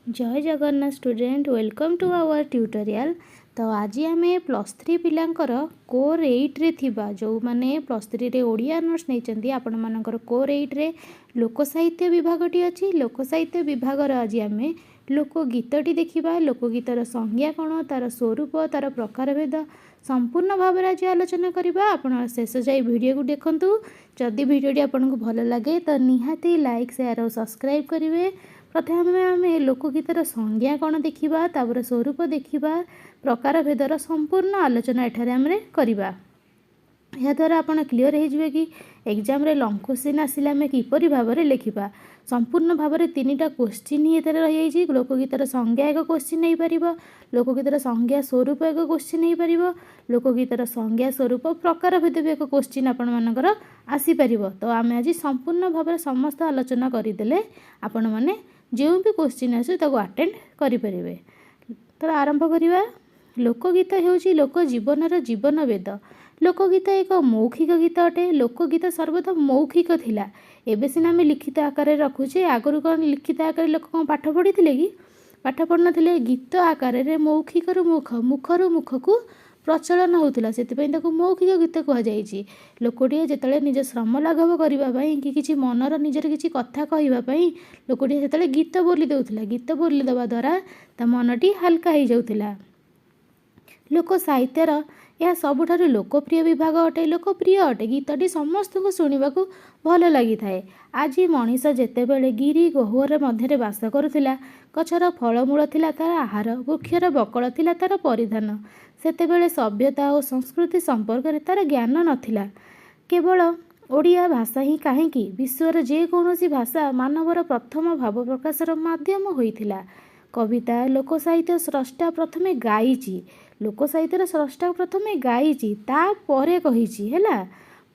जय Jagannath student welcome to our tutorial. तो आज आम +3 पिलांकर कोर 8 रे थिबा जो माने +3 रे ओडिया ऑनर्स नहीं आपण मानकर कोर 8 रे लोक साहित्य विभागटी अच्छी। लोक साहित्य विभागर आज आम लोकगीतटी देखा। लोकगीतर संज्ञा कौन, तार स्वरूप, तार प्रकारभेद संपूर्ण भाव में आज आलोचना करवा। आपण शेष जाए वीडियो को देखूँ। जदि वीडियोटी आपको भल लगे तो निहाती लाइक शेयर और सब्सक्राइब करेंगे। प्रथम आम लोकगीतर संज्ञा कौन देखा, तापर स्वरूप देखा, प्रकारभेदर संपूर्ण आलोचना एठारे आम करवा। या द्वारा आपन क्लीयर हो कि एग्जाम रे लॉन्ग क्वेश्चन आसिले आम किपरि भाव में लिखा। संपूर्ण भाव में 3टा क्वेश्चन ही रही। लोकगीतर संज्ञा एक क्वेश्चन नहीं पार, लोकगीतर संज्ञा स्वरूप एक क्वेश्चन नहीं पार, लोकगीतर संज्ञा स्वरूप प्रकारभेद भी एक क्वेश्चन आपण मानकर आसीपर। तो आम आज संपूर्ण भाव में समस्त आलोचना करदे आपण मैंने जो भी क्वेश्चन आसे ताको अटेंड करें। तो आरंभ करवा। लोकगीत होउची लोक जीवनर जीवन वेद। लोकगीत एक मौखिक गीत अटे। लोकगीत सर्वदा मौखिक थिला। एबे सिना आम लिखित आकार रखुचे, आगुरी कौन लिखित आकार लोक कौन पाठ पढ़ी थे कि पाठ पढ़ नथिले। गीत आकार रे मौखिक रु मुख, मुखर मुख को प्रचलन होता से मौखिक गीत कहुई। लोकटे जिते निज श्रम लाघव करने कि किसी मनर निजर किसी कथा कहवाई लोकटे से गीत बोली देउथिला। गीत बोली देवा द्वारा ता मनटी हल्का हो जाउथिला। लोक साहित्यर यह सबुठारु लोकप्रिय विभाग अटे। लोकप्रिय अटे गीतटी समस्त को शुणा भल लगी थाए। आज मनीष जेतेबेले गिरी गह्वर मध्य बास करुला, गचर फलमूल थिला तार आहार, वृक्षर बकल थिला तार परिधान, सेतेबेले सभ्यता और संस्कृति संपर्क में तार ज्ञान नथिला। केवल ओडिया भाषा ही कहीं विश्वर जेकोसी भाषा मानवर प्रथम भाव प्रकाशर माध्यम होइथिला। कविता लोक साहित्य स्रष्टा प्रथमे गाइची। लोक साहित्यर स्रष्टा प्रथमे गाइची तापरे कहिची हैला।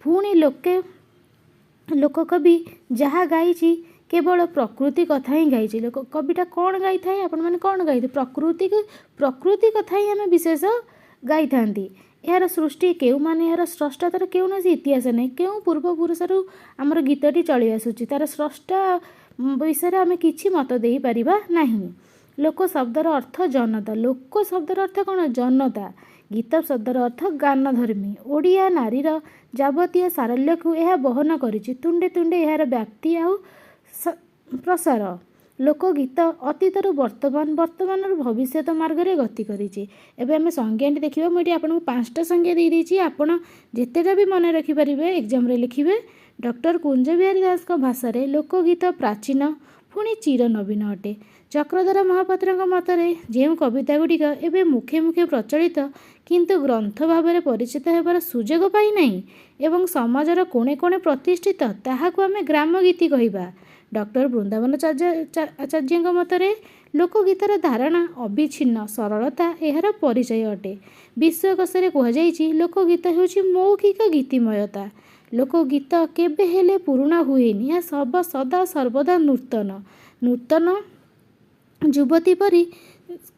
पुणी लोक कवि जहाँ गाइची केवल प्रकृति कथा ही गाइची। लोक कविटा कौन गाई थाए, आपण माने कौन गाई थे? प्रकृति कथा ही आम विशेष गाई थांती। यार सृष्टि केउ माने यार स्रष्टा तार केउ ना इतिहास नहीं, केउ पूर्वपुरुषरू आमर गीतटी चली आसुची, तार स्रष्टा विषय आम किछि मत दे परिबा नहीं। लोक शब्दर अर्थ जनता। लोक शब्दर अर्थ कौन? जनता। गीत शब्दर अर्थ गानधर्मी। ओडिया नारीर जावतीय सारल्य को यह बहन करिछि। तुंडे तुंडे यार व्याप्ति आउ प्रसार। लोकगीत अतीतर वर्तमान, वर्तमान भविष्य मार्ग में गति करिछि। एबे आमे संज्ञाटी देखिबा। मुझे आपको 5टा संज्ञा दे देछि, आपण जेतेटा भी मन रखि परिबे एग्जाम रे लिखिबे। डॉक्टर कुंज बिहारी दास को भाषा रे लोकगीत प्राचीन पुणी चिर नवीन अटे। चक्रधर महापात्र मतरे जो कविता गुड़िक एवं मुखे मुखे प्रचलित किंतु ग्रंथ भाव में परिचित होबार सुजोग पाई नहीं एवं समाजर कोणे कोणे प्रतिष्ठित ताहाकु आमे ग्रामगीति कहिबा। डॉक्टर वृंदावन आचार्य मतरे लोकगीतर धारणा अविच्छिन्न सरलता यार परिचय अटे। विश्वकोश कहुई लोकगीत होउछि मौखिक गीतिमयता। लोकगीत केबे हेले पुराणा हुएनि, यह सब सदा सर्वदा नूतन। नूतन युवती परी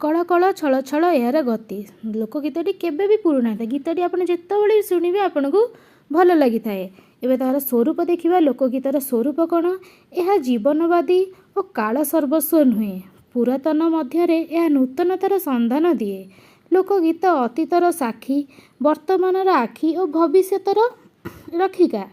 कल कल छल छल यार गति। लोकगीतटी केबे भी पुराणा था। गीतटी आपन जेतेबेले शुणिबे आपनको भल लगी थाए। एबे तार स्वरूप देखिबा। लोकगीतर स्वरूप कौन? यह जीवनवादी और काल सर्वस्व नुहे। पुरातन मध्य यह नूतनतार संधान दिए। लोकगीत अतीतर साक्षी, वर्तमानर आखि और भविष्यतर रखिका।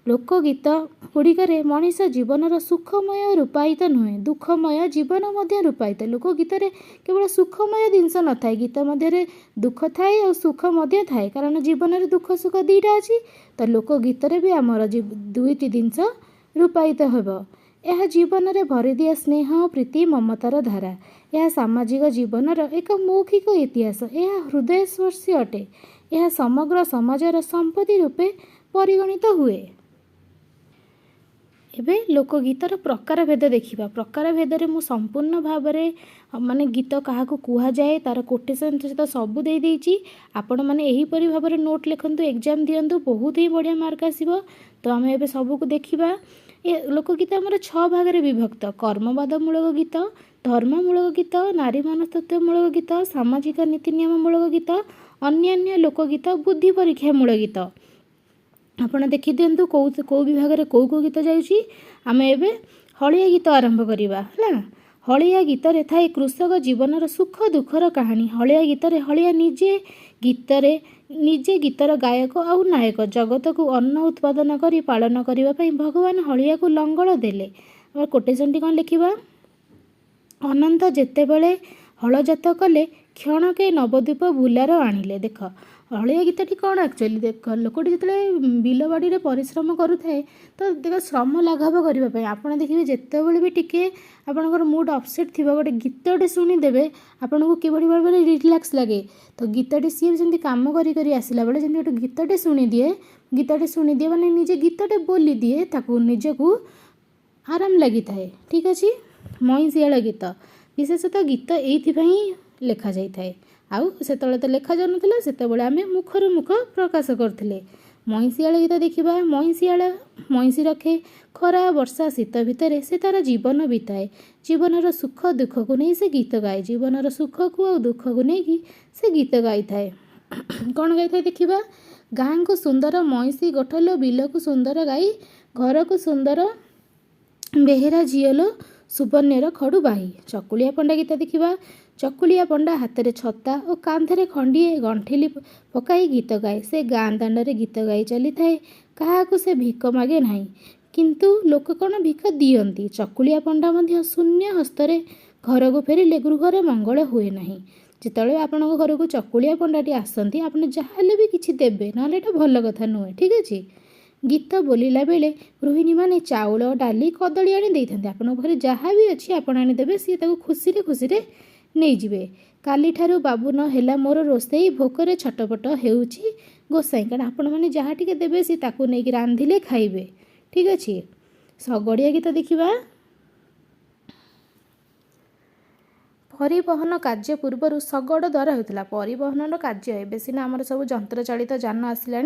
लोकगीत गुड़िकर मनीष जीवनर सुखमय रूपायित नुहे, दुखमय जीवन मध्य रूपायित। लोकगीत केवल सुखमय जिनस न थाए, गीत मध्य दुख थाए और सुख मध्य थाए, कारण जीवन में दुख सुख 2टा अच्छी। तो लोकगीत भी आमर 2टी जिनस रूपायित होब। यह जीवन में भरीदिए स्नेह प्रीति ममतार धारा। यह सामाजिक जीवनर एक मौखिक इतिहास। यह हृदयस्पर्शी अटे। यह समग्र समाजर संपत्ति रूपे परिगणित हुए। एबे लोकगीतर प्रकारभेद देखिबा। प्रकारभेद मु संपूर्ण भाव में माने गीत क्या कह जाए तार कोटेसन सहित सबू दे देइछि। आपण माने एहीपरि भाव में नोट लिखंतु, एग्जाम दियंतु, बहुत ही बढ़िया मार्क आसीबो। तो आम एबे सबू को देखिबा। ये लोकगीत आमर 6 भाग में विभक्त। कर्मवादमूलक गीत, धर्ममूलक गीत, नारी मनस्तत्वमूलक गीत, सामाजिक नीति नियममूलक गीत, अन्यान्य लोकगीत, बुद्धि परीक्षामूलक गीत। आपण देखि दियंतु कौ विभाग में कौ गीत जाउछि। आमे एबे हलिया गीत आरंभ करिबा। हला हलिया गीतरे थाए कृषक जीवनर सुख दुखर कहानी। हलिया गीतरे हलिया निजे गीतर गायक आउ नायक। जगत को अन्न उत्पादन करी पालन करने भगवान हलिया को लंगल देले। कोटेशनटी कौन लिखा? अनंत जेतेबेले हलजात कले क्षणके नवद्वीप बुलार आणिले। देख हलिया गीतटी कौन एक्चुअली देख लोकटी जो बिल बाड़ी में परिश्रम करुए तो देख श्रम लाघव करने आप देखिए जितेबाला भी टिके आपंकर मुड अपसेट थी गोटे गीतटे शुणिदेवे आपन को कि भाव में रिलैक्स लगे। तो गीतटी सी भी कम कर आसला बेले जमी गोटे गीतटे शुणिदिए मैंने निजे गीतटे बोली दिए ताकू निजक आराम लगी थाए। ठीक अच्छे मईशियाल गीत विशेषतः गीत ये लेखा जाए आउ से तो लेखा जान से आम मुखर मुख प्रकाश करते। मईशियाल गीत देखा मईशियाल मईशी रखे खरा वर्षा शीत भितर से तार जीवन बिताए। जीवनर सुख दुख को नहीं से गीत गाए। जीवनर सुख को और दुख को नहीं से गीत गाई थाए। कौन गाई थाए देखा गाँ को सुंदर मईशी गोठल बिल को सुंदर गाई घर को सुंदर बेहेरा झील सुवर्णर खड़ू बाही। चकुलिया पंडा गीत देखा चकुलिया पंडा हाथ में छता और कांधे खंडिए गंठिली पकाई गीत गाए। से गाँ दांडे गीत गाई चली थाए क्या से भिक मागे ना किंतु लोक कौन भिक दियंती। चकुलिया पंडा मध्य शून्य हस्तरे घर को फेरिले गृह मंगल हुए ना। जिते आपण घर को चकुलिया पंडाटी आसती आप जहाँ भी किसी देवे ना भल कथा नुहे। ठीक अच्छे गीत बोलिला बेले गृहिणी माने चाउल डाली कदली आनी देते आपण घर जहाँ भी अच्छी आपण आनीदेवे सी खुशी खुशी नहीं जिवे। काली ठारू बाबू न हेला मोर रोसई भोकरे छटपट हेउची गोसाई कारण आपण मैंने जहाँ टी देवे सी ताकू नहीं रांधिले खाइबे। ठीक अच्छे शगड़िया गीत देखा परिवहन कार्य पूर्वर शगड़ द्वारा होता परिवहन कार्य ए सीना आमर सब जंत्र चालित जान आसला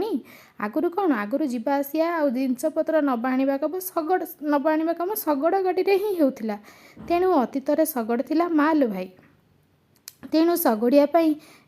आगुरी कौन आगुरी जावा आसिया आ जिनपतर नवा आने कम शगड़ नवा आने कम शगड़ गाड़ी में ही होता। तेणु अतीत शगड़ थिला माल भाई। तेणु शगड़िया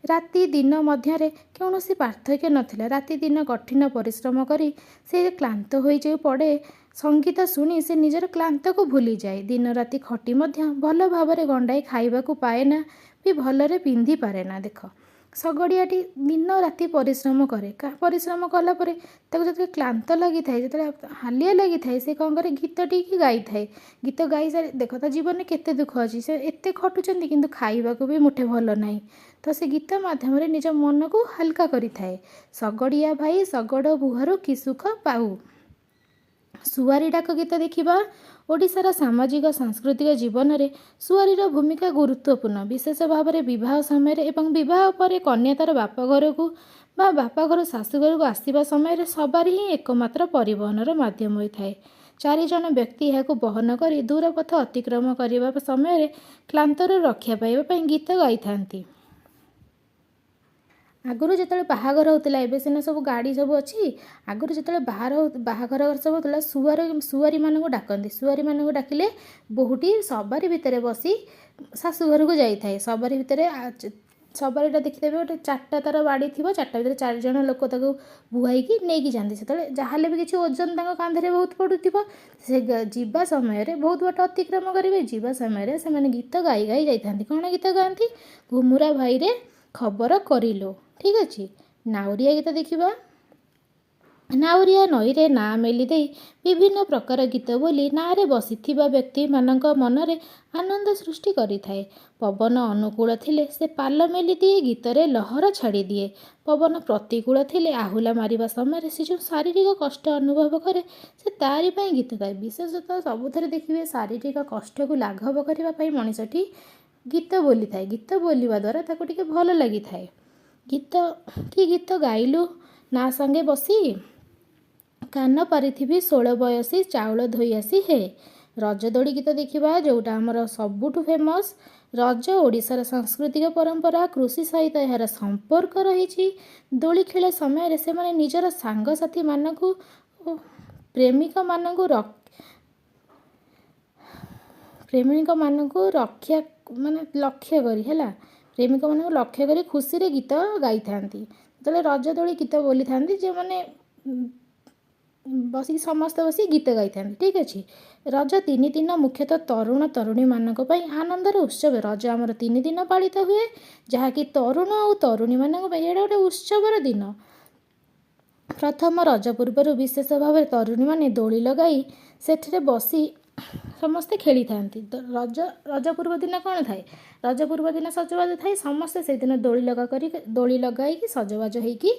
राति दिन मध्य कौन पार्थक्य नथिला। राति दिन कठिन परिश्रम करी से क्लांत हो पड़े संगीत शुणी से निजर क्लांत को भूली जाए। दिन राति खटी मध्य भल भाव गंडाई खाइबा को पाए ना भी भलरे पिंधि पारे ना। देख शगड़ियाटी दिन राति परिश्रम करे परिश्रम कलापर जो क्लांत लगी थाए जो हालिया लगी थाए से कौन करे गीत टी गाई थाए। गीत गाई सारी देख तो जीवन में केते दुख अच्छी से एत खटुंट कि खाइबा को भी मुठे भल ना तो से गीत माध्यम निज मन को हल्का करि थाए। शगड़िया भाई शगड़ बुहारू कि सुख पाऊ। सुआरी डाक गीत देखा ओडिशार सामाजिक सांस्कृतिक जीवन में सुआरीर भूमिका गुरुत्वपूर्ण विशेष भाव में विवाह समय एवं विवाह पर कन्या तार बापा घर को बापा घर शाशुघर को आसवा समय सवारी ही एकमात्र परिवहन माध्यम होता है। 4 जन व्यक्ति यह बहन कर दूर पथ अतिक्रम करने समय क्लांतर रक्षा पाइबा गीत गाई था। आगुरी जो बाहागर होता है सीना सब गाड़ी सब अच्छी आगुरी जो बाहागर सब होता सुआरी मानक डाकती सुआरी मानक डाकिले बहुटी सवारी भितर बसी शाशुघर को जाए। सवारी भितर सवारीटा देखिए गोटे 4टा तार बाड़ी थी 4टा भितर 4 जन लोक बुहाई नहीं जाती से जहाँ भी किसी ओजन कांधे बहुत पड़ुव से जीवा समय बहुत बाट अतिक्रम करेंगे। जीवा समय से गीत गाई गाई जाती कौन गीत गाती घुमुरा भाई रे खबर करिलो। ठीक अच्छे नाउरिया गीत देखा नाउरिया नई रे ना मेली दे विभिन्न प्रकार गीत बोली नारे बसी व्यक्ति मानक मनरे आनंद सृष्टि करि थाए। पवन अनुकूल थिले से पाल मेली दिए गीत रे लहर छाड़ी दिए। पवन प्रतिकूल थिले आहुला मारिबा समय से जो शारीरिक कष्ट अनुभव करे से तारी पई गीत गाए। विशेषतः सबुथरे देखिए शारीरिक कष्ट को लाघव करने मनीषटी गीत बोली थाए। गीत बोलिबा द्वारा ताको टिके भल लगी थाए। गीत गाइलु ना संगे बसी कान पारिथिबी 16 बयसी चाउल धोई आसी हे। रजदोड़ी गीत देखा जोटा आमर सबुठु फेमस रज ओडिशार सांस्कृतिक परंपरा कृषि सहित यार संपर्क रही। दोली खेल समय से माने निजर सांगसाथी मानकु प्रेमिक मानकु रक्षा माने लक्ष्य करी है प्रेमिक मानक लक्ष्य करी खुशी रे गीत गाई था। जो रजदोली गीत बोली था जो मैंने ବସିକି ସମସ୍ତେ ବସି ଗୀତ ଗାଇଥାନ୍ତି। ଠିକ୍ ଅଛି। ରଜ 3 ଦିନ ମୁଖ୍ୟତଃ ତରୁଣ ତରୁଣୀମାନଙ୍କ ପାଇଁ ଆନନ୍ଦର ଉତ୍ସବ। ରଜ ଆମର 3 ଦିନ ପାଳିତ ହୁଏ, ଯାହାକି ତରୁଣ ଆଉ ତରୁଣୀମାନଙ୍କ ପାଇଁ ଏଇଟା ଗୋଟେ ଉତ୍ସବର ଦିନ। ପ୍ରଥମ ରଜ ପୂର୍ବରୁ ବିଶେଷ ଭାବରେ ତରୁଣୀମାନେ ଦୋଳି ଲଗାଇ ସେଠିରେ ବସି ସମସ୍ତେ ଖେଳିଥାନ୍ତି। ରଜ ପୂର୍ବ ଦିନ କ'ଣ ଥାଏ? ରଜ ପୂର୍ବ ଦିନ ସଜବାଜ ଥାଏ। ସମସ୍ତେ ସେଦିନ ଦୋଳି ଲଗାଇକି ସଜବାଜ ହେଇକି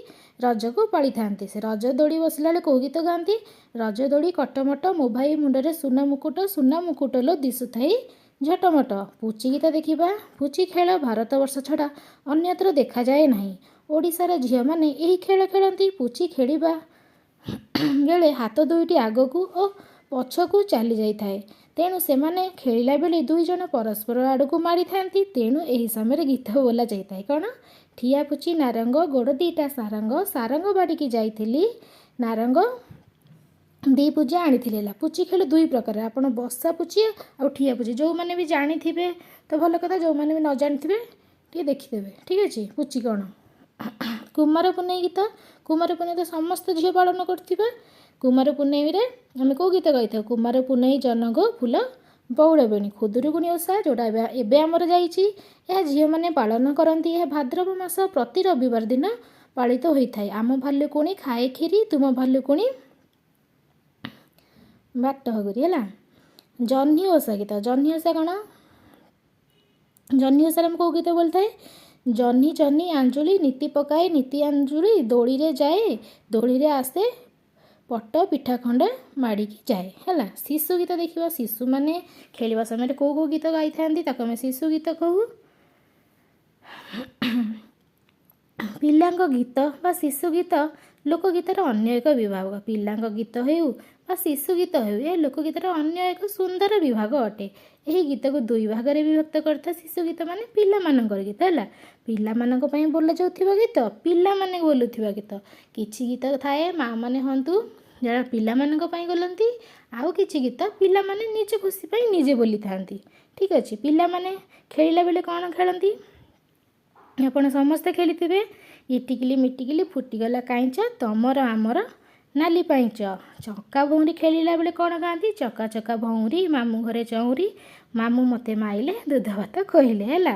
ରଜକୁ ପାଳିଥାନ୍ତି। ସେ ରଜ ଦୋଳି ବସିଲା ବେଳେ କେଉଁ ଗୀତ ଗାଆନ୍ତି? ରଜ ଦୋଳି କଟମଟ ମୋ ଭାଇ ମୁଣ୍ଡରେ ସୁନା ମୁକୁଟ ଲୋ ଦିଶୁଥାଇ ଝଟମଟ। ପୁଚି ଗୀତ ଦେଖିବା। ପୁଚି ଖେଳ ଭାରତବର୍ଷ ଛଡ଼ା ଅନ୍ୟତ୍ର ଦେଖାଯାଏ ନାହିଁ। ଓଡ଼ିଶାର ଝିଅମାନେ ଏହି ଖେଳ ଖେଳନ୍ତି। ପୁଚି ଖେଳିବା ବେଳେ ହାତ ଦୁଇଟି ଆଗକୁ ଓ ପଛକୁ ଚାଲି ଯାଇଥାଏ। ତେଣୁ ସେମାନେ ଖେଳିଲା ବେଳେ 2 ଜଣ ପରସ୍ପର ଆଡ଼କୁ ମାଡ଼ିଥାନ୍ତି। ତେଣୁ ଏହି ସମୟରେ ଗୀତ ବୋଲା ଯାଇଥାଏ। କ'ଣ? ଠିଆ ପୁଚି ନାରଙ୍ଗ ଗୋଡ଼ ଦିଟା ସାରଙ୍ଗ ବାଡ଼ିକି ଯାଇଥିଲି ନାରଙ୍ଗ 2 ପୂଜା ଆଣିଥିଲେ। ହେଲା, ପୁଚି ଖେଳ 2 ପ୍ରକାର। ଆପଣ ବସା ପୁଚି ଆଉ ଠିଆ ପୁଚି। ଯେଉଁମାନେ ବି ଜାଣିଥିବେ ତ ଭଲ କଥା, ଯେଉଁମାନେ ବି ନ ଜାଣିଥିବେ ଟିକେ ଦେଖିଦେବେ। ଠିକ୍ ଅଛି। ପୁଚି କ'ଣ? କୁମାର ପୂର୍ଣ୍ଣମୀ ଗୀତ। କୁମାର ପୂର୍ଣ୍ଣମୀ ତ ସମସ୍ତ ଝିଅ ପାଳନ କରୁଥିବା। କୁମାର ପୂର୍ଣ୍ଣମୀରେ ଆମେ କେଉଁ ଗୀତ ଗାଇଥାଉ? କୁମାର ପୂର୍ଣ୍ଣମୀ ଜହ୍ନଗୋ ଫୁଲ ବଉଳ ବେଣୀ। ଖୁଦୁରୁକୁଣୀ ଓଷା ଯେଉଁଟା ଏବେ ଆମର ଯାଇଛି, ଏହା ଝିଅମାନେ ପାଳନ କରନ୍ତି। ଏହା ଭାଦ୍ରବ ମାସ ପ୍ରତି ରବିବାର ଦିନ ପାଳିତ ହୋଇଥାଏ। ଆମ ଭାଲୁକୁଣି ଖାଏ କ୍ଷୀରି ତୁମ ଭାଲୁକୁଣି ବାଟ ହଗୁରି। ହେଲା, ଜହ୍ନି ଓଷା ଗୀତ। ଜହ୍ନି ଓଷା କ'ଣ? ଜହ୍ନି ଓଷାରେ ଆମେ କେଉଁ ଗୀତ ବୋଲିଥାଏ? ଜହ୍ନି ଜହ୍ନି ଆଞ୍ଜୁଳି ନୀତି ପକାଏ ନୀତି ଆଞ୍ଜୁଳି ଦୋଳିରେ ଯାଏ ଦୋଳିରେ ଆସେ ପଟ ପିଠା ଖଣ୍ଡେ ମାଡ଼ିକି ଯାଏ। ହେଲା, ଶିଶୁ ଗୀତ ଦେଖିବା। ଶିଶୁମାନେ ଖେଳିବା ସମୟରେ କେଉଁ ଗୀତ ଗାଇଥାନ୍ତି? ତାକୁ ଆମେ ଶିଶୁ ଗୀତ କହୁ। ପିଲାଙ୍କ ଗୀତ ବା ଶିଶୁ ଗୀତ ଲୋକଗୀତର ଅନ୍ୟ ଏକ ବିଭାଗ। ପିଲାଙ୍କ ଗୀତ ହେଉ ବା ଶିଶୁ ଗୀତ ହେଉ, ଏହା ଲୋକଗୀତର ଅନ୍ୟ ଏକ ସୁନ୍ଦର ବିଭାଗ ଅଟେ। ଏହି ଗୀତକୁ 2 ଭାଗରେ ବିଭକ୍ତ କରିଥାଏ। ଶିଶୁ ଗୀତ ମାନେ ପିଲାମାନଙ୍କର ଗୀତ। ହେଲା, ପିଲାମାନଙ୍କ ପାଇଁ ବୋଲାଯାଉଥିବା ଗୀତ, ପିଲାମାନେ ବୋଲୁଥିବା ଗୀତ। କିଛି ଗୀତ ଥାଏ ମାଆମାନେ ହୁଅନ୍ତୁ ଯାହା ପିଲାମାନଙ୍କ ପାଇଁ ବୋଲନ୍ତି, ଆଉ କିଛି ଗୀତ ପିଲାମାନେ ନିଜ ଖୁସି ପାଇଁ ନିଜେ ବୋଲିଥାନ୍ତି। ଠିକ୍ ଅଛି। ପିଲାମାନେ ଖେଳିଲା ବେଳେ କ'ଣ ଖେଳନ୍ତି? ଆପଣ ସମସ୍ତେ ଖେଳିଥିବେ। ଇଟିକିଲି ମିଟିକିଲି ଫୁଟିଗଲା କାଇଁଚ ତମର ଆମର ନାଲି ପାଇଁଚ। ଚକା ଭଉଁରୀ ଖେଳିଲା ବେଳେ କ'ଣ ଗାଆନ୍ତି? ଚକା ଚକା ଭଉଁରୀ ମାମୁଁ ଘରେ ଚଉଁରୀ ମାମୁଁ ମୋତେ ମାଇଲେ ଦୁଧ ଭାତ ଖୋଇଲେ। ହେଲା,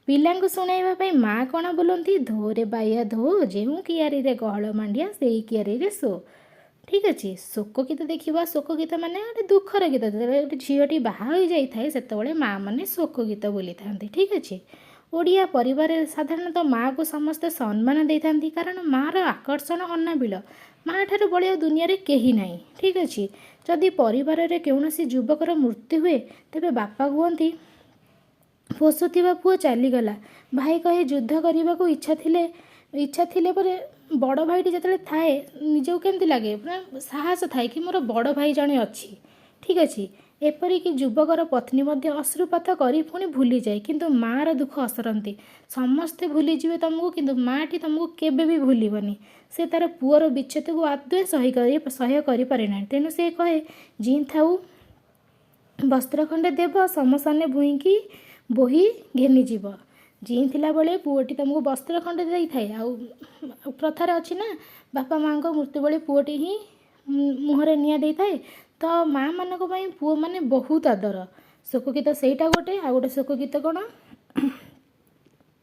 ପିଲାଙ୍କୁ ଶୁଣାଇବା ପାଇଁ ମାଆ କ'ଣ ବୋଲନ୍ତି? ଧୋରେ ବାଇଆ ଧୋ ଯେଉଁ କିଆରୀରେ ଗହଳ ମାଣ୍ଡିଆ ସେଇ କିଆରୀରେ ଶୋ। ଠିକ୍ ଅଛି। ଶୋକ ଗୀତ ଦେଖିବା। ଶୋକ ଗୀତ ମାନେ ଗୋଟେ ଦୁଃଖର ଗୀତ। ଯେତେବେଳେ ଗୋଟେ ଝିଅଟି ବାହା ହୋଇଯାଇଥାଏ ସେତେବେଳେ ମାଆମାନେ ଶୋକ ଗୀତ ବୋଲିଥାନ୍ତି। ଠିକ୍ ଅଛି। ଓଡ଼ିଆ ପରିବାରରେ ସାଧାରଣତଃ ମାଆକୁ ସମସ୍ତେ ସମ୍ମାନ ଦେଇଥାନ୍ତି, କାରଣ ମାଆର ଆକର୍ଷଣ ଅନାବିଳ। ମାଆ ଠାରୁ ବଳି ଆଉ ଦୁନିଆରେ କେହି ନାହିଁ। ଠିକ୍ ଅଛି। ଯଦି ପରିବାରରେ କୌଣସି ଯୁବକର ମୃତ୍ୟୁ ହୁଏ, ତେବେ ବାପା କୁହନ୍ତି ପୋଷୁଥିବା ପୁଅ ଚାଲିଗଲା। ଭାଇ କହେ ଯୁଦ୍ଧ କରିବାକୁ ଇଚ୍ଛା ଥିଲେ ପରେ ବଡ଼ ଭାଇଟି ଯେତେବେଳେ ଥାଏ ନିଜକୁ କେମିତି ଲାଗେ? ପୁରା ସାହସ ଥାଏ କି ମୋର ବଡ଼ ଭାଇ ଜଣେ ଅଛି। ଠିକ୍ ଅଛି। ଏପରିକି ଯୁବକର ପତ୍ନୀ ମଧ୍ୟ ଅଶ୍ରୁପାତ କରି ପୁଣି ଭୁଲିଯାଏ, କିନ୍ତୁ ମାଆର ଦୁଃଖ ଅସରନ୍ତି। ସମସ୍ତେ ଭୁଲିଯିବେ ତମକୁ, କିନ୍ତୁ ମାଆଟି ତମକୁ କେବେ ବି ଭୁଲିବନି। ସେ ତାର ପୁଅର ବିଚ୍ଛେଦକୁ ଆଦୌ ସହ୍ୟ କରିପାରେ ନାହିଁ। ତେଣୁ ସେ କହେ ଜିଇଁ ଥାଉ ବସ୍ତ୍ର ଖଣ୍ଡେ ଦେବ ଶମଶାନେ ଭୂଇଁକି ବୋହି ଘେନିଯିବ। ଜିଇଁ ଥିଲାବେଳେ ପୁଅଟି ତମକୁ ବସ୍ତ୍ର ଖଣ୍ଡେ ଦେଇଥାଏ। ଆଉ ପ୍ରଥାରେ ଅଛି ନା, ବାପା ମାଆଙ୍କ ମୃତ୍ୟୁ ବେଳେ ପୁଅଟି ହିଁ ମୁହଁରେ ନିଆଁ ଦେଇଥାଏ। ତ ମାଆମାନଙ୍କ ପାଇଁ ପୁଅମାନେ ବହୁତ ଆଦର। ଶୋକ ଗୀତ ସେଇଟା ଗୋଟେ। ଆଉ ଗୋଟେ ଶୋକ ଗୀତ କ'ଣ?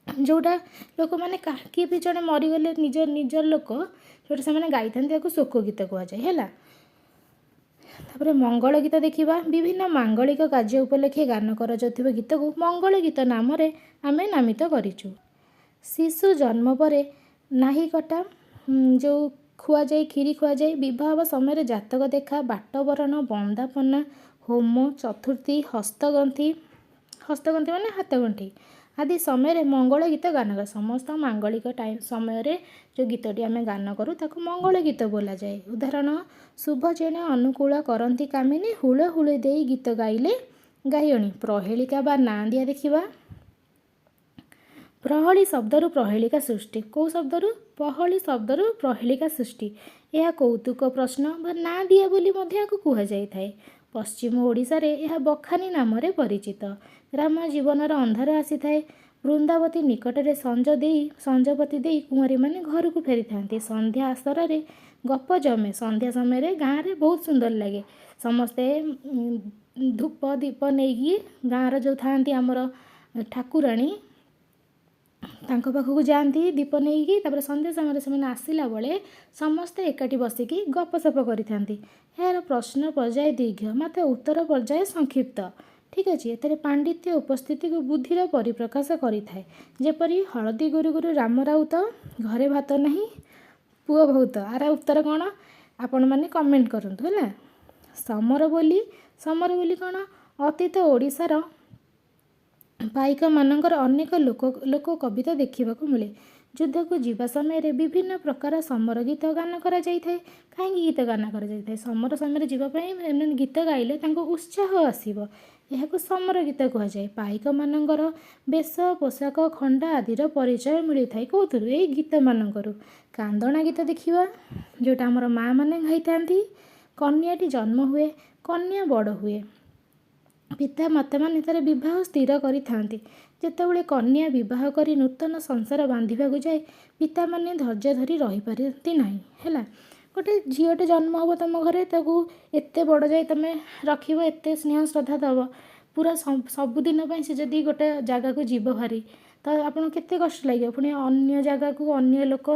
ଯେଉଁଟା ଲୋକମାନେ କିଏ ବି ଜଣେ ମରିଗଲେ ନିଜର ଲୋକ, ଯେଉଁଟା ସେମାନେ ଗାଇଥାନ୍ତି ତାକୁ ଶୋକ ଗୀତ କୁହାଯାଏ। ହେଲା, ତାପରେ ମଙ୍ଗଳ ଗୀତ ଦେଖିବା। ବିଭିନ୍ନ ମାଙ୍ଗଳିକ କାର୍ଯ୍ୟ ଉପଲକ୍ଷେ ଗାନ କରାଯାଉଥିବା ଗୀତକୁ ମଙ୍ଗଳ ଗୀତ ନାମରେ ଆମେ ନାମିତ କରିଛୁ। ଶିଶୁ ଜନ୍ମ ପରେ ନାହିଁ କଟା ଯେଉଁ ଖୁଆଯାଏ, କ୍ଷୀରି ଖୁଆଯାଏ। ବିବାହ ସମୟରେ ଜାତକ ଦେଖା, ବାଟବରଣ, ବନ୍ଦାପନା, ହୋମ, ଚତୁର୍ଥୀ, ହସ୍ତଗଣ୍ଠି ମାନେ ହାତଗଣ୍ଠି ଆଦି ସମୟରେ ମଙ୍ଗଳ ଗୀତ ଗାନ କରା। ସମସ୍ତ ମାଙ୍ଗଳିକ ସମୟରେ ଯେଉଁ ଗୀତଟି ଆମେ ଗାନ କରୁ ତାକୁ ମଙ୍ଗଳ ଗୀତ ବୋଲାଯାଏ। ଉଦାହରଣ ଶୁଭ ଜେଣ ଅନୁକୂଳ କରନ୍ତି କାମିନୀ ହୁଳ ହୁଳି ଦେଇ ଗୀତ ଗାଇଲେ ଗାଇଣୀ। ପ୍ରହେଳିକା ବା ନାଁ ଦିଆ ଦେଖିବା। ପ୍ରହଳି ଶବ୍ଦରୁ ପ୍ରହେଳିକା ସୃଷ୍ଟି। କେଉଁ ଶବ୍ଦରୁ? ପ୍ରହଳି ଶବ୍ଦରୁ ପ୍ରହେଳିକା ସୃଷ୍ଟି। ଏହା କୌତୁକ ପ୍ରଶ୍ନ ବା ନାଁ ଦିଆ ବୋଲି ମଧ୍ୟ ଏହାକୁ କୁହାଯାଇଥାଏ। ପଶ୍ଚିମ ଓଡ଼ିଶାରେ ଏହା ବଖାନୀ ନାମରେ ପରିଚିତ। ଗ୍ରାମ ଜୀବନର ଅନ୍ଧାର ଆସିଥାଏ। ବୃନ୍ଦାବତୀ ନିକଟରେ ସଞ୍ଜପତି ଦେଇ କୁଆଁରୀମାନେ ଘରକୁ ଫେରିଥାନ୍ତି। ସନ୍ଧ୍ୟା ଆସରରେ ଗପ ଜମେ। ସନ୍ଧ୍ୟା ସମୟରେ ଗାଁରେ ବହୁତ ସୁନ୍ଦର ଲାଗେ। ସମସ୍ତେ ଧୂପ ଦୀପ ନେଇକି ଗାଁର ଯେଉଁ ଥାଆନ୍ତି ଆମର ଠାକୁରାଣୀ ତାଙ୍କ ପାଖକୁ ଯାଆନ୍ତି ଦୀପ ନେଇକି। ତାପରେ ସନ୍ଧ୍ୟା ସମୟରେ ସେମାନେ ଆସିଲା ବେଳେ ସମସ୍ତେ ଏକାଠି ବସିକି ଗପସପ କରିଥାନ୍ତି। ଏହାର ପ୍ରଶ୍ନ ପର୍ଯ୍ୟାୟ ଦୀର୍ଘ, ମାତ୍ର ଉତ୍ତର ପର୍ଯ୍ୟାୟ ସଂକ୍ଷିପ୍ତ। ଠିକ୍ ଅଛି। ଏଥିରେ ପାଣ୍ଡିତ୍ୟ ଉପସ୍ଥିତିକୁ ବୁଦ୍ଧିର ପରିପ୍ରକାଶ କରିଥାଏ। ଯେପରି ହଳଦୀ ଗୁରୁ ଗୁରୁ ରାମ ରାଉତ, ଘରେ ଭାତ ନାହିଁ ପୁଅ ବହୁତ। ଆର ଉତ୍ତର କ'ଣ ଆପଣମାନେ କମେଣ୍ଟ କରନ୍ତୁ ହେଲା। ସମର ବୋଲି କ'ଣ? ଅତୀତ ଓଡ଼ିଶାର ପାଇକମାନଙ୍କର ଅନେକ ଲୋକ କବିତା ଦେଖିବାକୁ ମିଳେ। ଯୁଦ୍ଧକୁ ଯିବା ସମୟରେ ବିଭିନ୍ନ ପ୍ରକାର ସମର ଗୀତ ଗାନ କରାଯାଇଥାଏ। କାହିଁକି ଗୀତ ଗାନ କରାଯାଇଥାଏ? ସମର ସମୟରେ ଯିବା ପାଇଁ ଗୀତ ଗାଇଲେ ତାଙ୍କୁ ଉତ୍ସାହ ଆସିବ। ଏହାକୁ ସମର ଗୀତ କୁହାଯାଏ। ପାଇକମାନଙ୍କର ବେଶ ପୋଷାକ ଖଣ୍ଡା ଆଦିର ପରିଚୟ ମିଳିଥାଏ କେଉଁଥିରୁ? ଏଇ ଗୀତମାନଙ୍କରୁ। କାନ୍ଦଣା ଗୀତ ଦେଖିବା, ଯେଉଁଟା ଆମର ମା' ମାନେ ଗାଇଥାନ୍ତି। କନ୍ୟାଟି ଜନ୍ମ ହୁଏ, କନ୍ୟା ବଡ଼ ହୁଏ। ପିତା ମାତାମାନେ ତା'ର ବିବାହ ସ୍ଥିର କରିଥାନ୍ତି। ଯେତେବେଳେ କନ୍ୟା ବିବାହ କରି ନୂତନ ସଂସାର ବାନ୍ଧିବାକୁ ଯାଏ, ପିତାମାନେ ଧୈର୍ଯ୍ୟ ଧରି ରହିପାରନ୍ତି ନାହିଁ ହେଲା। ଗୋଟେ ଝିଅଟେ ଜନ୍ମ ହେବ ତମ ଘରେ, ତାକୁ ଏତେ ବଡ଼ ଯାଏ ତମେ ରଖିବ, ଏତେ ସ୍ନେହ ଶ୍ରଦ୍ଧା ଦେବ, ପୁରା ସବୁଦିନ ପାଇଁ ସେ ଯଦି ଗୋଟେ ଜାଗାକୁ ଯିବ ଭାରି, ତ ଆପଣଙ୍କୁ କେତେ କଷ୍ଟ ଲାଗିବ। ପୁଣି ଅନ୍ୟ ଜାଗାକୁ ଅନ୍ୟ ଲୋକ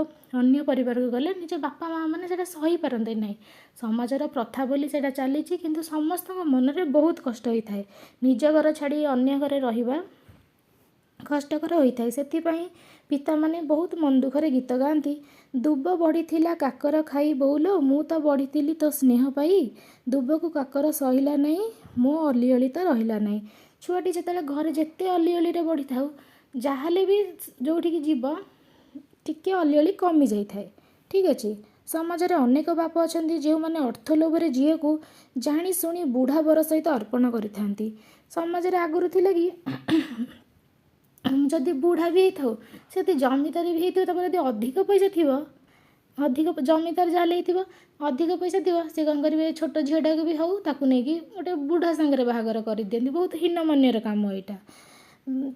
ଅନ୍ୟ ପରିବାରକୁ ଗଲେ ନିଜ ବାପା ମା' ମାନେ ସେଇଟା ସହିପାରନ୍ତି ନାହିଁ। ସମାଜର ପ୍ରଥା ବୋଲି ସେଇଟା ଚାଲିଛି, କିନ୍ତୁ ସମସ୍ତଙ୍କ ମନରେ ବହୁତ କଷ୍ଟ ହୋଇଥାଏ। ନିଜ ଘର ଛାଡ଼ି ଅନ୍ୟ ଘରେ ରହିବା କଷ୍ଟକର ହୋଇଥାଏ। ସେଥିପାଇଁ ପିତାମାନେ ବହୁତ ମନ ଦୁଃଖରେ ଗୀତ ଗାଆନ୍ତି। ଦୁବ ବଢ଼ିଥିଲା କାକର ଖାଇ ବୋଉଲୋ, ମୁଁ ତ ବଢ଼ିଥିଲି ତୋ ସ୍ନେହ ପାଇ। ଦୁବକୁ କାକର ସହିଲା ନାହିଁ, ମୋ ଅଲିଅଳି ତ ରହିଲା ନାହିଁ। ଛୁଆଟି ଯେତେବେଳେ ଘରେ ଯେତେ ଅଲିଅଳିରେ ବଢ଼ିଥାଉ, ଯାହାହେଲେ ବି ଯେଉଁଠିକି ଯିବ ଟିକେ ଅଲିଅଳି କମି ଯାଇଥାଏ। ଠିକ୍ ଅଛି। ସମାଜରେ ଅନେକ ବାପ ଅଛନ୍ତି ଯେଉଁମାନେ ଅର୍ଥ ଲୋଭରେ ଝିଅକୁ ଜାଣି ଶୁଣି ବୁଢ଼ା ବର ସହିତ ଅର୍ପଣ କରିଥାନ୍ତି। ସମାଜରେ ଆଗରୁ ଥିଲା କି ଯଦି ବୁଢ଼ା ବି ହେଇଥାଉ, ସେ ଯଦି ଜମିଦାର ବି ହେଇଥିବ, ତାପରେ ଯଦି ଅଧିକ ପଇସା ଥିବ, ଅଧିକ ଜମିଦାର ଯାହା ହେଇଥିବ, ଅଧିକ ପଇସା ଥିବ, ସେ କ'ଣ କରିବେ, ଛୋଟ ଝିଅଟାକୁ ବି ହଉ ତାକୁ ନେଇକି ଗୋଟେ ବୁଢ଼ା ସାଙ୍ଗରେ ବାହାଘର କରିଦିଅନ୍ତି। ବହୁତ ହୀନମାନ୍ୟର କାମ ଏଇଟା।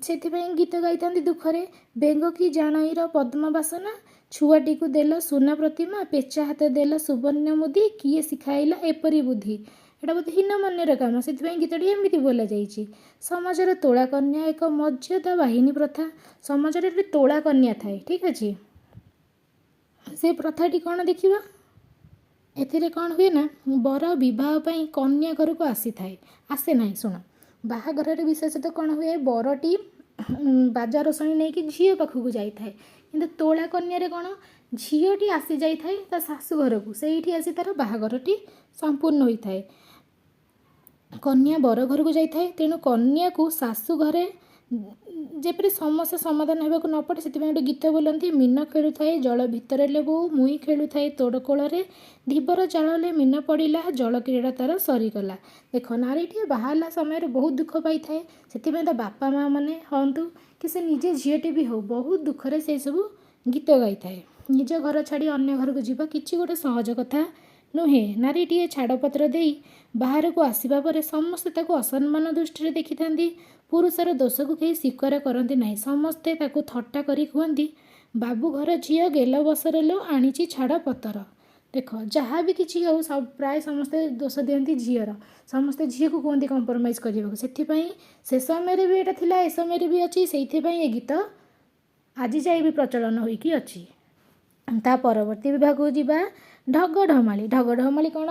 ସେଥିପାଇଁ ଗୀତ ଗାଇଥାନ୍ତି ଦୁଃଖରେ। ବେଙ୍ଗ କି ଜାଣଇର ପଦ୍ମ ବାସନା, ଛୁଆଟିକୁ ଦେଲ ସୁନା ପ୍ରତିମା, ପେଚା ହାତ ଦେଲ ସୁବର୍ଣ୍ଣ ମୁଦି, କିଏ ଶିଖାଇଲା ଏପରି ବୁଦ୍ଧି। ଏଇଟା ବହୁତ ହୀନମାନ୍ୟର କାମ। ସେଥିପାଇଁ ଗୀତଟି ଏମିତି ବୋଲାଯାଇଛି। ସମାଜର ତୋଳା କନ୍ୟା ଏକ ମର୍ଯ୍ୟାଦା ବାହିନୀ ପ୍ରଥା। ସମାଜରେ ଗୋଟେ ତୋଳା କନ୍ୟା ଥାଏ। ଠିକ୍ ଅଛି। ସେ ପ୍ରଥାଟି କ'ଣ ଦେଖିବା। ଏଥିରେ କ'ଣ ହୁଏ ନା, ବର ବିବାହ ପାଇଁ କନ୍ୟା ଘରକୁ ଆସେ ନାହିଁ। ଶୁଣ, ବାହାଘରରେ ବିଶେଷତଃ କ'ଣ ହୁଏ, ବରଟି ବାଜା ରୋଷଣୀ ନେଇକି ଝିଅ ପାଖକୁ ଯାଇଥାଏ। କିନ୍ତୁ ତୋଳା କନ୍ୟାରେ କ'ଣ, ଝିଅଟି ଆସିଯାଇଥାଏ ତା ଶାଶୁ ଘରକୁ, ସେଇଠି ଆସି ତା'ର ବାହାଘରଟି ସମ୍ପୂର୍ଣ୍ଣ ହୋଇଥାଏ। କନ୍ୟା ବର ଘରକୁ ଯାଇଥାଏ, ତେଣୁ କନ୍ୟାକୁ ଶାଶୁ ଘରେ ଯେପରି ସମସ୍ୟା ସମାଧାନ ହେବାକୁ ନ ପଡ଼େ, ସେଥିପାଇଁ ଗୋଟେ ଗୀତ ବୋଲନ୍ତି। ମୀନ ଖେଳୁଥାଏ ଜଳ ଭିତରେ ଲେ ବୋଉ, ମୁଇଁ ଖେଳୁଥାଏ ତୋଡ଼ କୋଳରେ, ଧୀବର ଜାଳଲେ ମୀନ ପଡ଼ିଲା, ଜଳ କ୍ରୀଡ଼ା ତା'ର ସରିଗଲା। ଦେଖ, ନାରୀଟିଏ ବାହାହେଲା ସମୟରେ ବହୁତ ଦୁଃଖ ପାଇଥାଏ। ସେଥିପାଇଁ ତା ବାପା ମା' ମାନେ ହୁଅନ୍ତୁ କି ସେ ନିଜେ ଝିଅଟି ବି ହେଉ, ବହୁତ ଦୁଃଖରେ ସେସବୁ ଗୀତ ଗାଇଥାଏ। ନିଜ ଘର ଛାଡ଼ି ଅନ୍ୟ ଘରକୁ ଯିବା କିଛି ଗୋଟେ ସହଜ କଥା ନୁହେଁ। ନାରୀଟିଏ ଛାଡ଼ପତ୍ର ଦେଇ ବାହାରକୁ ଆସିବା ପରେ ସମସ୍ତେ ତାକୁ ଅସମ୍ମାନ ଦୃଷ୍ଟିରେ ଦେଖିଥାନ୍ତି। ପୁରୁଷର ଦୋଷକୁ କେହି ସ୍ୱୀକାର କରନ୍ତି ନାହିଁ। ସମସ୍ତେ ତାକୁ ଥଟ୍ଟା କରି କୁହନ୍ତି, ବାବୁ ଘର ଝିଅ ଗେଲ ବସର ଲୋ, ଆଣିଛି ଛାଡ଼ପତ୍ର। ଦେଖ, ଯାହା ବି କିଛି ହେଉ ପ୍ରାୟ ସମସ୍ତେ ଦୋଷ ଦିଅନ୍ତି ଝିଅର। ସମସ୍ତେ ଝିଅକୁ କୁହନ୍ତି କମ୍ପ୍ରମାଇଜ୍ କରିବାକୁ। ସେଥିପାଇଁ ସେ ସମୟରେ ବି ଏଇଟା ଥିଲା, ଏ ସମୟରେ ବି ଅଛି। ସେଇଥିପାଇଁ ଏ ଗୀତ ଆଜି ଯାଏ ବି ପ୍ରଚଳନ ହୋଇକି ଅଛି। ତା ପରବର୍ତ୍ତୀ ବିଭାଗକୁ ଯିବା, ଢଗଢମାଳି। ଢଗଢମାଳି କ'ଣ,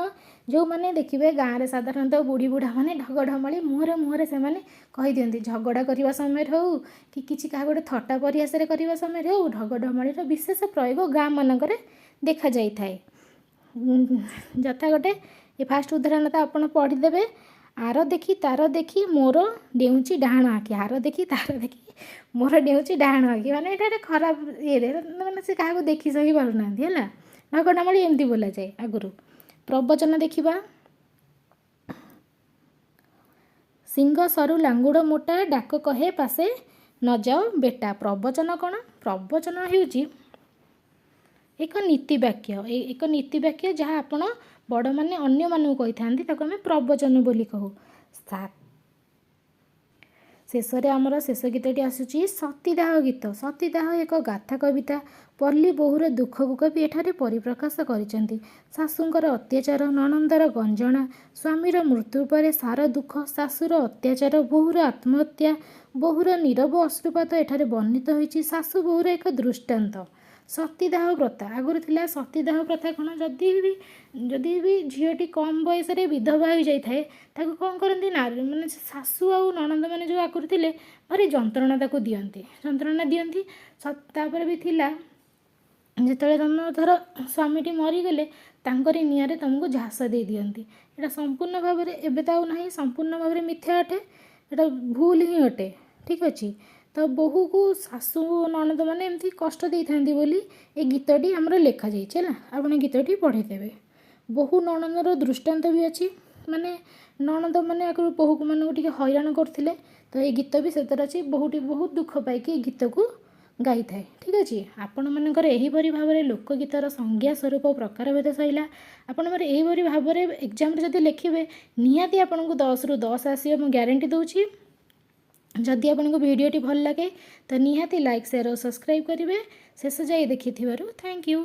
ଯେଉଁମାନେ ଦେଖିବେ ଗାଁରେ ସାଧାରଣତଃ ବୁଢ଼ୀ ବୁଢ଼ାମାନେ ଢଗଢମାଳି ମୁହଁରେ ସେମାନେ କହିଦିଅନ୍ତି। ଝଗଡ଼ା କରିବା ସମୟରେ ହେଉ କି କିଛି କାହା ଗୋଟେ ଥଟ୍ଟା ପରିହାସରେ କରିବା ସମୟରେ ହେଉ, ଢଗଢମାଳିର ବିଶେଷ ପ୍ରୟୋଗ ଗାଁମାନଙ୍କରେ ଦେଖାଯାଇଥାଏ। ଯଥା ଗୋଟେ ଫାଷ୍ଟ ଉଦାହରଣ ତ ଆପଣ ପଢ଼ିଦେବେ। ଆର ଦେଖି ତାର ଦେଖି ମୋର ଡେଉଁଛି ଡାହାଣ ଆଖି। ଆର ଦେଖି ତାର ଦେଖି ମୋର ଡେଉଁଛି ଡାହାଣ ଆଖି। ମାନେ ଏଇଟା ଗୋଟେ ଖରାପ ଇଏରେ, ମାନେ ସେ କାହାକୁ ଦେଖି ସହି ପାରୁନାହାନ୍ତି ହେଲା। ଢଗଢମାଳି ଏମିତି ବୋଲାଯାଏ ଆଗରୁ। ପ୍ରବଚନ ଦେଖିବା। ସିଂହ ସରୁ ଲାଙ୍ଗୁଡ଼ ମୋଟା, ଡାକ କହେ ପାଶେ ନ ଯାଅ ବେଟା। ପ୍ରବଚନ କ'ଣ, ପ୍ରବଚନ ହେଉଛି ଏକ ନୀତିବାକ୍ୟ। ଏକ ନୀତିବାକ୍ୟ ଯାହା ଆପଣ ବଡ଼ମାନେ ଅନ୍ୟମାନଙ୍କୁ କହିଥାନ୍ତି, ତାକୁ ଆମେ ପ୍ରବଚନ ବୋଲି କହୁ। शेष आमर शेष गीतटी आसूची सतीदाह गीत। सतीदाह एक गाथा कविता। पल्ली बोहूर दुख को कवि एठारे परिप्रकाश करिसेंती। शाशुंकर अत्याचार, ननंदर गंजना, स्वामीर मृत्यु पर सार दुख, शाशुर अत्याचार, बोहूर आत्महत्या, बोहूर नीरव अश्रुपात एठारे वर्णित होइछि। शाशु बोहूर एक दृष्टांत। सतीदाह प्रथा आगुरी थिला। सतीदाह प्रथा कौन, जदि भी झीटी कम बयस विधवा हो जाए ताको कौन करती नारी माने शाशु आउ ननंद मैंने जो आगुरी थिले भारी जंत्रणा ताको दियंती, जंत्रणा दियंती। तापर भी थिला जिते तुम धर स्वामीटी मरीगले तांकरी निआरे तुमको झास दे दियंती। एटा संपूर्ण भाव में एबे तो ना संपूर्ण भाव में मिथ्या अटे, एटा भूल ही अटे। ठीक अच्छे। तो बोहू को शाशु ननद मैंने एमती कष्ट दे था बोली ए गीतटी आमर लेखा जाइए। आप गीतटी पढ़ी देवे। बोहू ननदर दृष्टांत भी अच्छी, माने ननद मैंने आगे बोहू को मानक टे हैरान करते। तो ये गीत भी से अच्छी। बोहूटी बहुत दुख पाई गीत को गाई थाए। ठीक अच्छे। आपण मानकर एहीपरि भाव में लोकगीतर संज्ञा स्वरूप प्रकार भेद सैला। आपण मैंने यहीपरि भाव में एग्जाम जब लिखे निहाती आपन को 10 ରୁ 10 आसियो मु ग्यारंटी दूची। जदि आपको वीडियोटी भल लगे तो निहाती लाइक शेयर और सब्सक्राइब करेंगे। शेष जाए देखि थैंक यू।